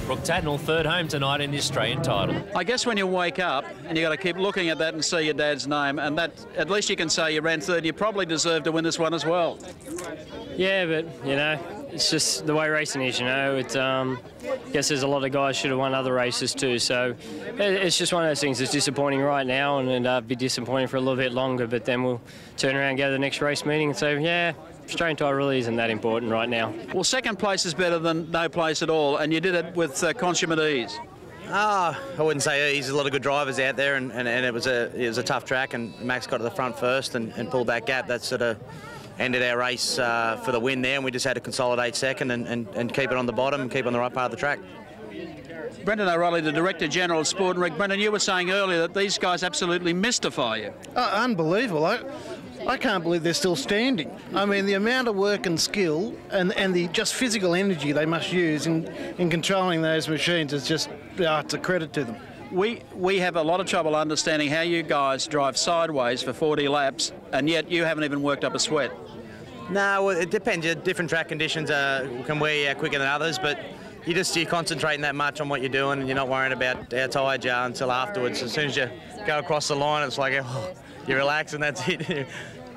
Brooke Tatnell, 3rd home tonight in the Australian title. I guess when you wake up and you got to keep looking at that and see your dad's name, and that at least you can say you ran 3rd. You probably deserve to win this one as well. Yeah, but, you know, it's just the way racing is, you know. It's, I guess there's a lot of guys should have won other races too, so it's just one of those things. It's disappointing right now, and be disappointing for a little bit longer, but then we'll turn around and go to the next race meeting and say, yeah, Australian title really isn't that important right now. Well, second place is better than no place at all, and you did it with consummate ease. I wouldn't say ease. There's a lot of good drivers out there, and it was a tough track, and Max got to the front first and pulled that gap. That sort of ended our race for the win there, and we just had to consolidate second and keep it on the bottom and keep on the right part of the track. Brendan O'Reilly, the Director General of Sport and Rec. Brendan, you were saying earlier that these guys absolutely mystify you. Unbelievable. I can't believe they're still standing. I mean, the amount of work and skill and the just physical energy they must use in controlling those machines is just, it's a credit to them. We have a lot of trouble understanding how you guys drive sideways for 40 laps, and yet you haven't even worked up a sweat. No, well, it depends. Different track conditions can wear you out quicker than others, but you're concentrating that much on what you're doing, and you're not worrying about how tired you are until afterwards. As soon as you go across the line, it's like, oh, you relax and that's it.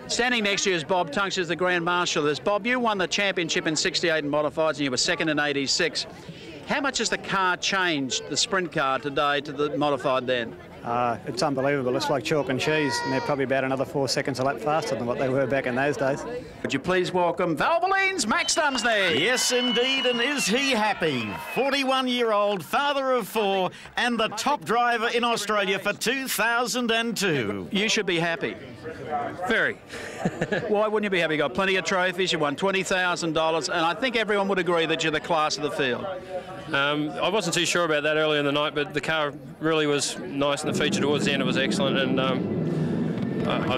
Standing next to you is Bob Tunks, who's the Grand Marshal of this. Bob, you won the championship in 68 in modifieds, and you were 2nd in 86. How much has the car changed, the sprint car today, to the modified then? It's unbelievable. It's like chalk and cheese, and they're probably about another 4 seconds a lap faster than what they were back in those days. Would you please welcome Valvoline's Max Dumesny? Yes, indeed, and is he happy? 41-year-old, father of 4, and the top driver in Australia for 2002. You should be happy. Very. Why wouldn't you be happy? You got plenty of trophies, you won $20,000, and I think everyone would agree that you're the class of the field. I wasn't too sure about that earlier in the night, but the car really was nice, and the feature towards the end was excellent, and I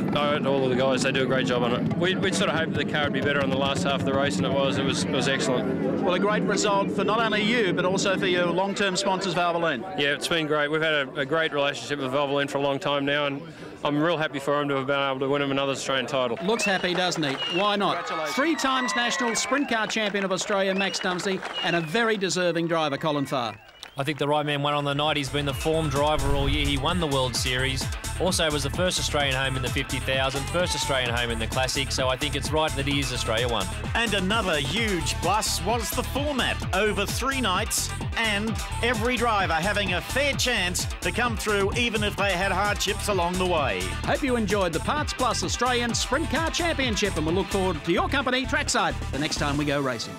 heard all of the guys, they do a great job on it. We'd sort of hoped the car would be better on the last half of the race, and it was excellent. Well, a great result for not only you, but also for your long-term sponsors, Valvoline. Yeah, it's been great. We've had a great relationship with Valvoline for a long time now, and I'm real happy for him to have been able to win him another Australian title. Looks happy, doesn't he? Why not? 3 times national sprint car champion of Australia, Max Dumesny, and a very deserving driver, Colin Farr. I think the right man won on the night. He's been the form driver all year. He won the World Series. Also was the first Australian home in the 50,000, first Australian home in the Classic, so I think it's right that he is Australia 1. And another huge plus was the format. Over 3 nights, and every driver having a fair chance to come through, even if they had hardships along the way. Hope you enjoyed the Parts Plus Australian Sprint Car Championship, and we'll look forward to your company trackside the next time we go racing.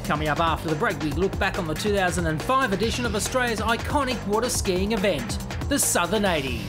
Coming up after the break, we look back on the 2005 edition of Australia's iconic water skiing event, the Southern 80.